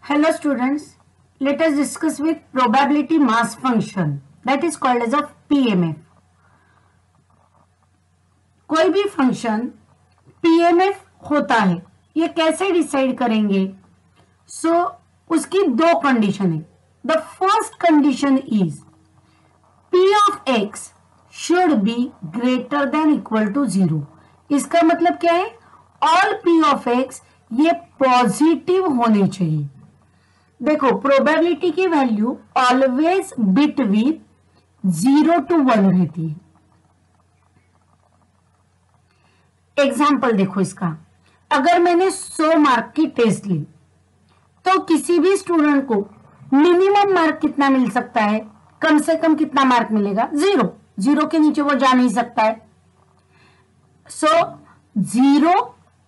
Hello students, let us discuss with probability mass function that is called as a PMF. कोई भी function PMF होता है, ये कैसे डिसाइड करेंगे? उसकी दो कंडीशन है. The first condition is P of x should be greater than equal to 0. इसका मतलब क्या है? ऑल P of x ये पॉजिटिव होने चाहिए. देखो प्रोबेबिलिटी की वैल्यू ऑलवेज बिटवीन 0 to 1 रहती है. एग्जाम्पल देखो इसका, अगर मैंने 100 मार्क की टेस्ट ली तो किसी भी स्टूडेंट को मिनिमम मार्क कितना मिल सकता है? कम से कम कितना मार्क मिलेगा? 0. 0 के नीचे वो जा नहीं सकता है. 0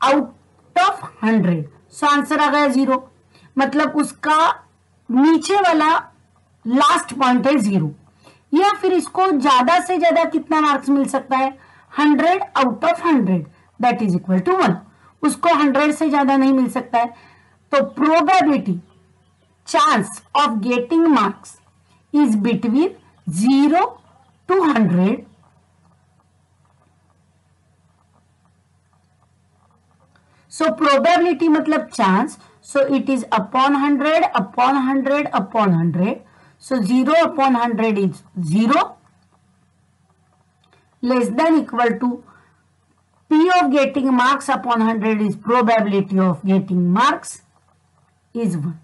आउट ऑफ 100. आंसर आ गया 0. मतलब उसका नीचे वाला लास्ट पॉइंट है 0. या फिर इसको ज्यादा से ज्यादा कितना मार्क्स मिल सकता है? 100 out of 100 that is equal to 1. उसको 100 से ज्यादा नहीं मिल सकता है. तो probability chance of getting marks is between 0 to 100. So probability मतलब chance. So it is upon 100 upon 100 upon 100. So 0 upon 100 is 0. Less than equal to P of getting marks upon 100 is probability of getting marks is 1.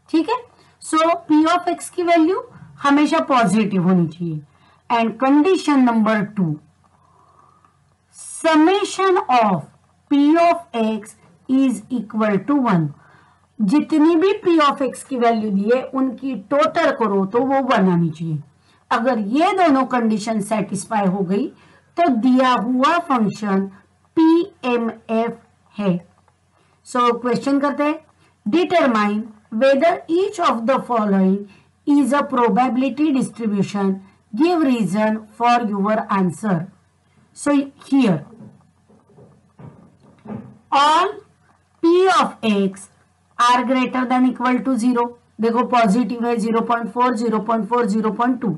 ठीक है. So P of x की value हमेशा positive होनी चाहिए. And condition number 2, summation of P of x is equal to 1. जितनी भी P of x की value दी है उनकी टोटल करो तो वो 1 आनी चाहिए. अगर ये दोनों कंडीशन सेटिस्फाई हो गई तो दिया हुआ फंक्शन PMF है. सो क्वेश्चन करते हैं, determine whether each of the following is a probability distribution, give reason for your answer. So here all P of x are greater than equal to 0. देखो positive है 0.4 0.4 0.2.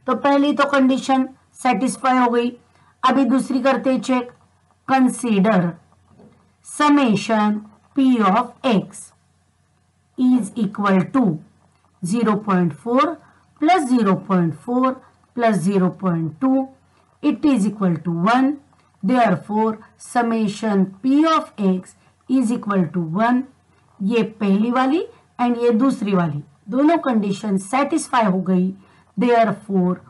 तो पहली तो कंडीशन सेटिस्फाई हो गई. अभी दूसरी करते हैं check. Consider summation P of x is equal to 0.4 plus 0.4 plus 0.2. It is equal to 1. देयरफॉर समेशन P of x is equal to 1. ये पहली वाली एंड ये दूसरी वाली दोनों कंडीशन सेटिस्फाई हो गई. Therefore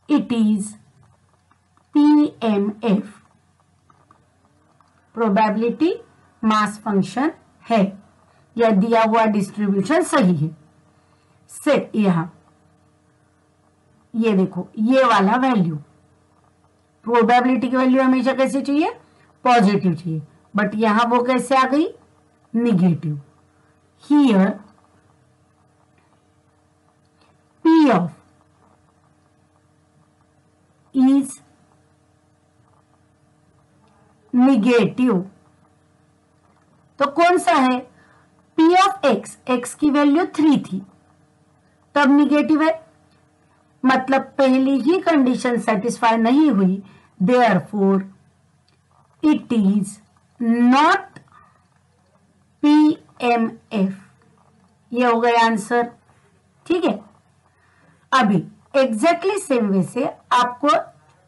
it is PMF, probability mass function है. यह दिया हुआ डिस्ट्रीब्यूशन सही है. से यहां ये देखो ये वाला वैल्यू, प्रोबेबिलिटी की वैल्यू हमेशा कैसे चाहिए? पॉजिटिव चाहिए. बट यहां वो कैसे आ गई? negative. Here P of is negative. तो कौन सा है? P of x, x की वैल्यू 3 थी तब निगेटिव है. मतलब पहली ही कंडीशन सेटिस्फाई नहीं हुई. Therefore it is not PMF. ये हो गया आंसर. ठीक है. अभी एग्जैक्टली सेम वे से आपको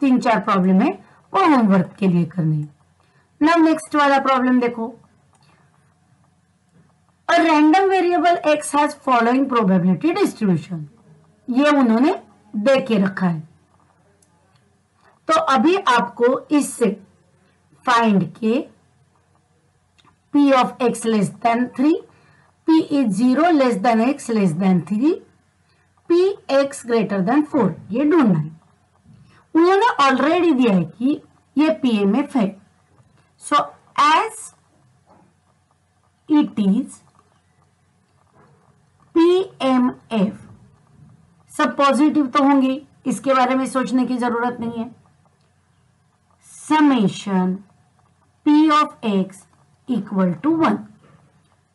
3-4 प्रॉब्लम है वो होमवर्क के लिए करने. नाउ नेक्स्ट वाला प्रॉब्लम देखो. A random variable x has following probability distribution. ये उन्होंने दे के रखा है. तो अभी आपको इससे फाइंड के P of x less than 3, P is 0 less than x less than 3, P x greater than 4 ये ढूंढना है. उन्होंने ऑलरेडी दिया है कि ये PMF है. So as it is PMF, सब पॉजिटिव तो होंगे, इसके बारे में सोचने की जरूरत नहीं है. Summation P of x equal to 1.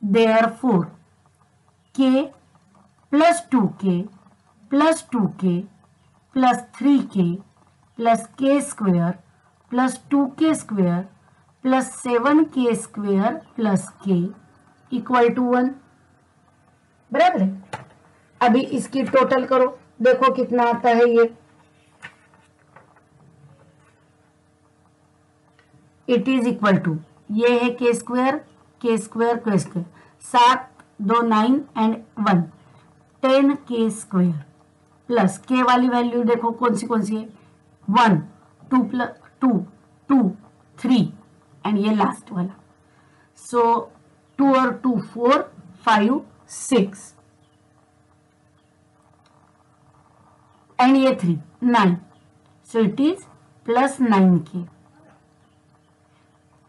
Therefore k plus 2k plus 2k plus 3k plus k square plus 2k square plus 7k square plus k equal to 1। बराबर है। अभी इसकी टोटल करो, देखो कितना आता है ये। इट इज इक्वल टू, ये है k square k square k square, 7 2 9 and 1 10k square plus k वाली वैल्यू देखो कौन सी है, 1 2 प्लस 2 2 3 एंड ये लास्ट वाला, सो 2 और 2 4 5 6 एंड ये 3 9, सो it is plus 9k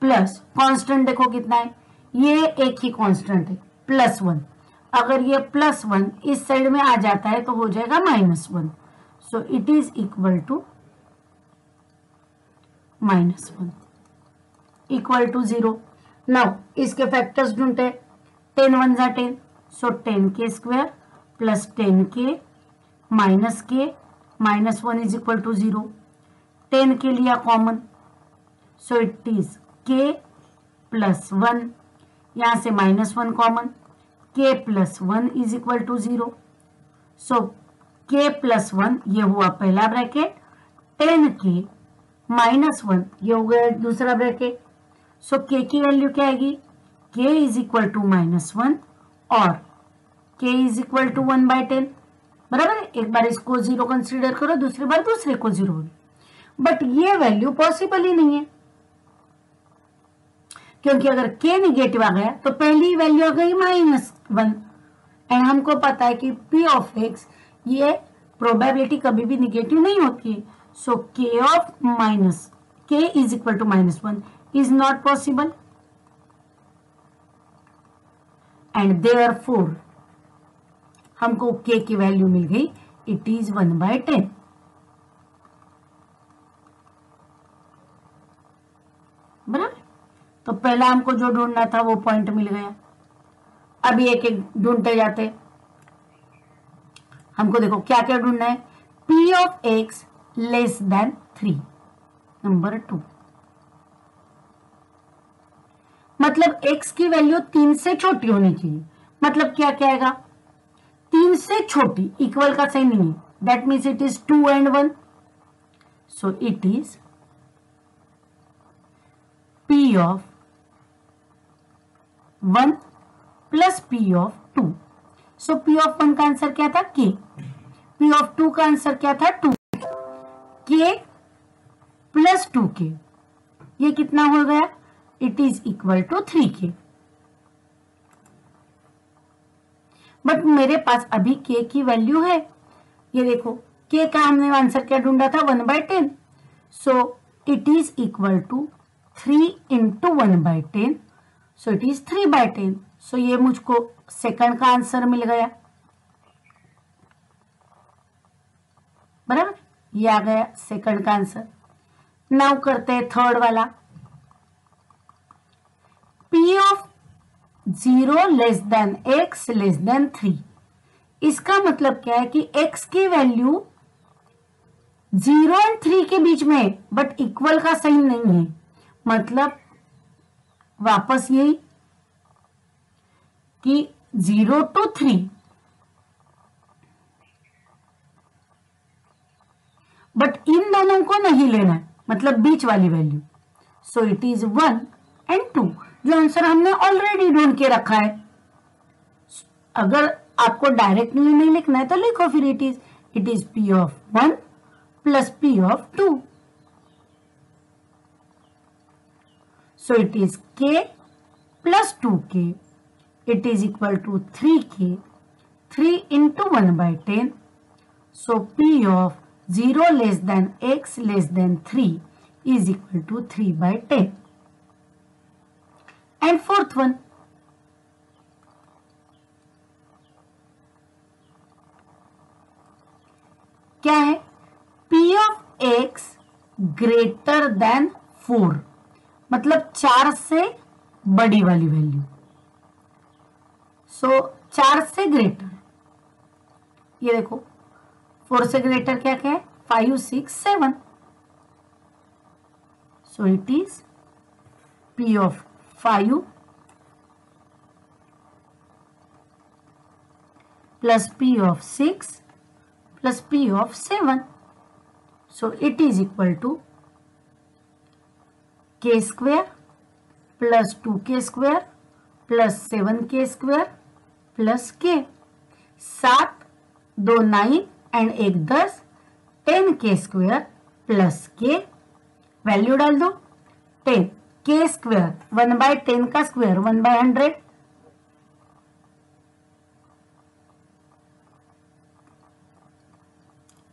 plus constant देखो कितना है, ये एक ही कांस्टेंट है +1। अगर ये +1 इस साइड में आ जाता है तो हो जाएगा -1, so it is equal to -1 equal to 0। Now इसके फैक्टर्स ढूंढते, 10 1 जा 10, so 10k square plus 10k minus k -1 is equal to 0। 10 के लिया common, so it is k plus 1, यहां से -1 common, k plus 1 is equal to 0, so k plus 1 ये हुआ पहला ब्रैकेट, 10k -1 ये हो गया दूसरा ब्रैकेट, सो k की वैल्यू क्या आएगी, k इज इक्वल टू -1 और k इज इक्वल टू 1/10। बराबर है। एक बार इसको 0 कंसीडर करो, दूसरी बार दूसरे को 0, बट ये वैल्यू पॉसिबल ही नहीं है, क्योंकि अगर k निगेटिव आ गया तो पहली वैल्यू आ गई -1 एंड हमको पता है कि p ऑफ x ये प्रोबेबिलिटी कभी भी निगेटिव नहीं होती है, so k is equal to -1 is not possible and therefore हमको k की वैल्यू मिल गई, इट इज 1/10। बराबर। तो पहला हमको जो ढूंढना था वो पॉइंट मिल गया। अभी एक एक ढूंढते जाते, हमको देखो क्या क्या ढूंढना है, p of x less than 3, number 2, मतलब x की वैल्यू 3 से छोटी होनी चाहिए, मतलब क्या क्या आएगा, 3 से छोटी, इक्वल का साइन नहीं है, that means it is 2 and 1, so it is p of 1 plus p of 2, so p of 1 का आंसर क्या था k, p ऑफ 2 का आंसर क्या था 2, k प्लस 2k, ये कितना हो गया, it is equal to 3k। But मेरे पास अभी k की वैल्यू है, ये देखो k का हमने आंसर क्या ढूंढा था 1/10, so it is equal to 3 into 1/10, so it is 3/10, so ये मुझको सेकंड का आंसर मिल गया। बराबर, ये आ गया सेकंड का आंसर। नाउ करते हैं थर्ड वाला, p of 0 less than x less than 3, इसका मतलब क्या है कि x की वैल्यू 0 और 3 के बीच में है, बट इक्वल का साइन नहीं है, मतलब वापस यही कि 0 to 3, बट इन दोनों को नहीं लेना है, मतलब बीच वाली value, so it is 1 and 2, जो आंसर हमने ऑलरेडी ढूंढ के रखा है। अगर आपको डायरेक्टली नहीं लिखना है तो लिखो फिर, it is p of 1 plus p of 2, so it is k plus 2k, it is equal to 3k, 3 into 1/10, so p of 0 less than x less than 3 is equal to 3/10. And fourth one, क्या है, p of x greater than 4, मतलब 4 से बड़ी वाली value, सो 4 से greater, ये देखो 4 से ग्रेटर क्या क्या है, 5, 6, 7. सो it is P of 5 plus P of 6 plus P of 7. So it is equal to K square plus 2K square plus 7K square plus K. 7, 2 9 and 1 10, 10K square plus K. Value डाल दो 10. K square 1/10 का square 1/100,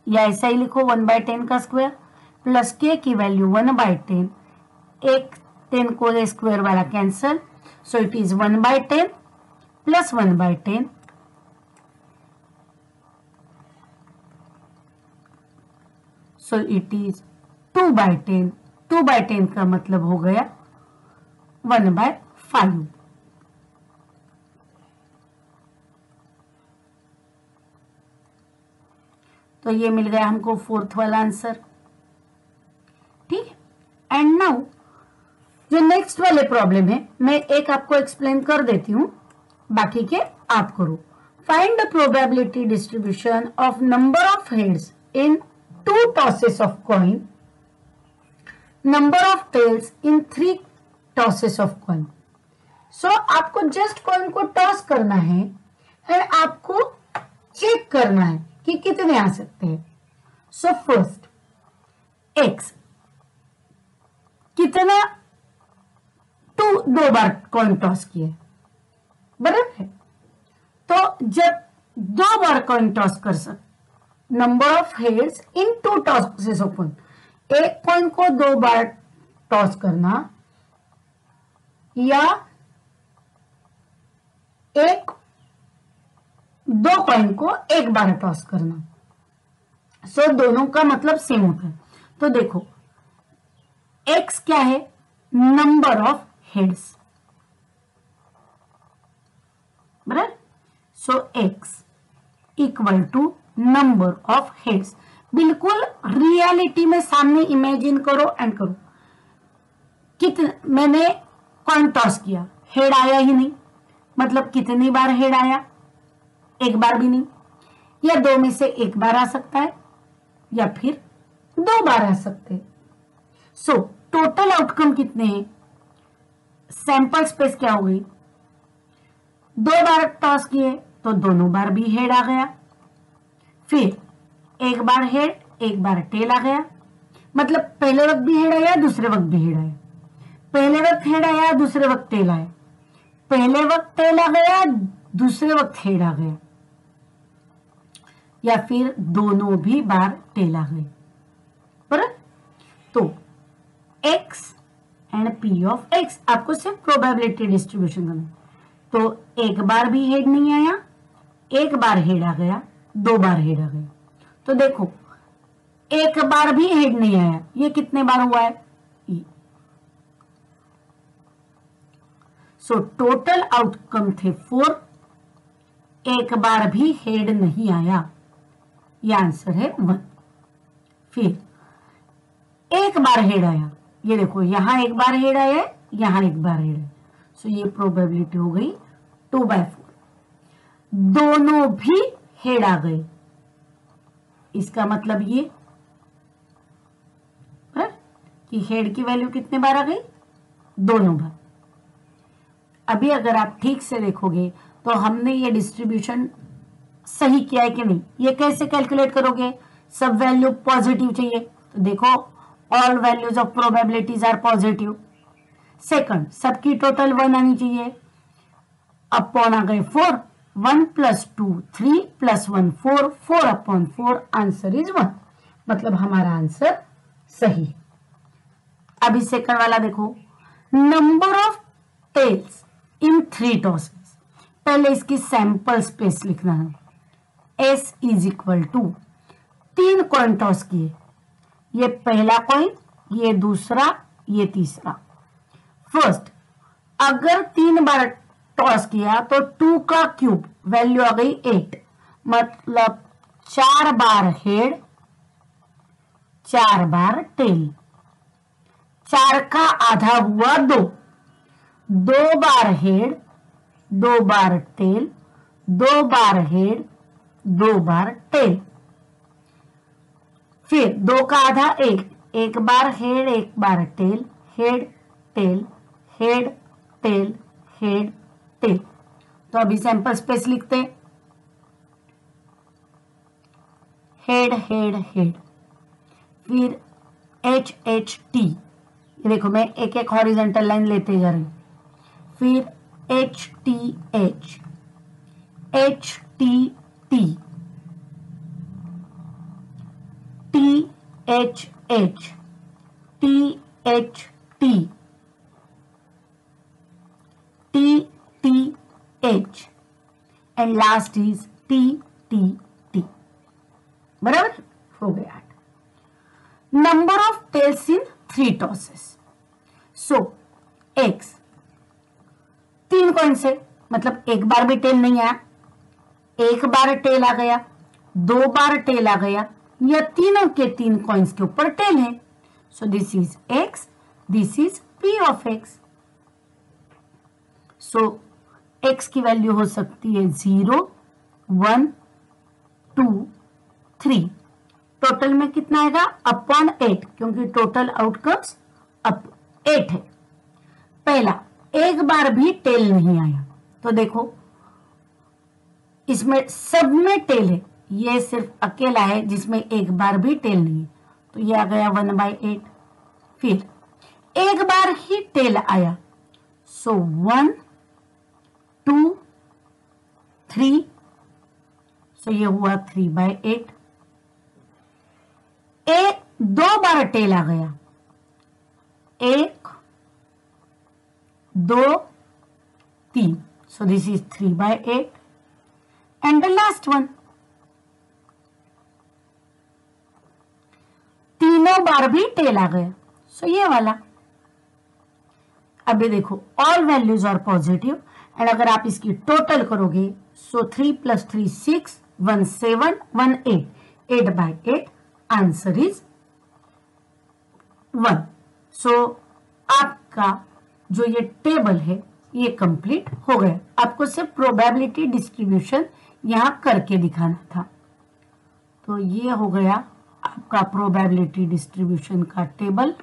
या ऐसा ही लिखो 1/10 का square plus K की value 1/10. एक 10 को स्क्वायर वाला cancel, so it is 1/10 plus 1/10. So it is 2/10. 2/10 का मतलब हो गया 1/5. तो ये मिल गया हमको फोर्थ वाला आंसर. ठीक है. एंड नाउ जो नेक्स्ट वाले प्रॉब्लम है, मैं एक आपको एक्सप्लेन कर देती हूं, बाकी के आप करो. Find the probability distribution of number of heads in 2 tosses of coin, number of tails in 3 tosses of coin. So आपको जस्ट कॉइन को टॉस करना है एंड आपको चेक करना है कि कितने आ सकते हैं. सो फर्स्ट एक्स कितना, 2 बार कॉइन टॉस किए, बराबर है. तो जब 2 बार कॉइन टॉस कर सकते, number of heads in 2 tosses of coin, एक कॉइन को 2 बार टॉस करना या 2 कॉइन को 1 बार टॉस करना. सो दोनों का मतलब सेम होता है. तो देखो x क्या है, नंबर ऑफ हेड्स, बराबर. So x equal to number of heads. बिल्कुल रियलिटी में सामने इमेजिन करो एंड करो. कितने मैंने कॉइन टॉस किया, हेड आया ही नहीं, मतलब कितनी बार हेड आया, 1 बार भी नहीं, या 2 में से 1 बार आ सकता है या फिर 2 बार आ सकते हैं. सो टोटल आउटकम कितने हैं, सैंपल स्पेस क्या हो गई, 2 बार टॉस किए तो दोनों बार भी हेड आ गया, फिर 1 बार हेड 1 बार टेल आ गया, मतलब पहले वक्त भी हेड आया दूसरे वक्त भी हेड आया, पहले वक्त हेड आया दूसरे वक्त टेल आया, पहले वक्त टेल आ गया दूसरे वक्त हेड आ गया, या फिर दोनों भी बार टेल आ गए. बराबर. तो x and p of x आपको सिर्फ प्रोबेबिलिटी डिस्ट्रीब्यूशन करना. तो 1 बार भी हेड नहीं आया, 1 बार हेड आ गया, 2 बार हेड आ गया. तो देखो 1 बार भी हेड नहीं आया, ये कितने बार हुआ है, सो टोटल आउटकम थे 4. 1 बार भी हेड नहीं आया, ये आंसर है 1. फिर 1 बार हेड आया, ये देखो यहां 1 बार हेड आया, यहां 1 बार हेड आया, सो ये प्रोबेबिलिटी हो गई 2/4. दोनों भी हेड आ गए, इसका मतलब ये कि हेड की वैल्यू कितने बार आ गई, दोनों बार. अभी अगर आप ठीक से देखोगे तो हमने ये डिस्ट्रीब्यूशन सही किया है कि नहीं. ये कैसे कैलकुलेट करोगे, सब वैल्यू पॉजिटिव चाहिए, तो देखो all values of probabilities are positive. Second सबकी टोटल 1 आनी चाहिए, अपॉन आ गए 4, 1 + 2 3 + 1 4, 4/4 आंसर इज 1, मतलब हमारा आंसर सही. अभी सेकंड वाला देखो, number of tails in 3 tosses. पहले इसकी सैंपल स्पेस लिखना है. S = 3 कॉइन टॉस किए, ये पहला कॉइन, ये दूसरा, ये तीसरा. फर्स्ट अगर 3 बार टॉस किया तो 2 का क्यूब वैल्यू आ गई 8, मतलब 4 बार हेड 4 बार टेल। 4 का आधा हुआ 2, 2 बार हेड 2 बार टेल, 2 बार हेड 2 बार टेल। फिर 2 का आधा 1, 1 बार हेड 1 बार tail, head tail head tail head tail. तो अभी सैंपल स्पेस लिखते हैं, हेड हेड हेड, फिर एच एच टी, देखो मैं एक एक हॉरिजॉन्टल लाइन लेते जा रही हूं, फिर H T H T T T H H T H T T T H and last is T T T. बराबर हो गया। Number of tails in 3 tosses. So X 3 coin से, मतलब एक बार भी टेल नहीं आया, एक बार टेल आ गया, 2 बार टेल आ गया, या तीनों के 3 कॉइन्स के ऊपर टेल है। So this is x, this is P of x. So x की वैल्यू हो सकती है 0, 1, 2, 3। टोटल में कितना आएगा अपॉन 8, क्योंकि टोटल आउटकम्स अप 8 है। पहला एक बार भी टेल नहीं आया, तो देखो इसमें सब में टेल है, ये सिर्फ अकेला है जिसमें एक बार भी टेल नहीं है, तो ये आ गया 1/8। फिर एक बार ही टेल आया, सो 1, 2, 3, सो ये हुआ 3/8। एक 2 बार टेल आ गया, 1, 2, 3, so this is 3/8 and the last one. तीनों बार भी टेल आ गया, सो ये वाला। अभी देखो all values are positive and अगर आप इसकी टोटल करोगे, सो 3 + 3 6, 1 7, 1 8, 8/8, आंसर इज 1। सो आपका जो ये टेबल है ये कंप्लीट हो गया। आपको सिर्फ प्रोबेबिलिटी डिस्ट्रीब्यूशन यहां करके दिखाना था। तो ये हो गया आपका प्रोबेबिलिटी डिस्ट्रीब्यूशन का टेबल।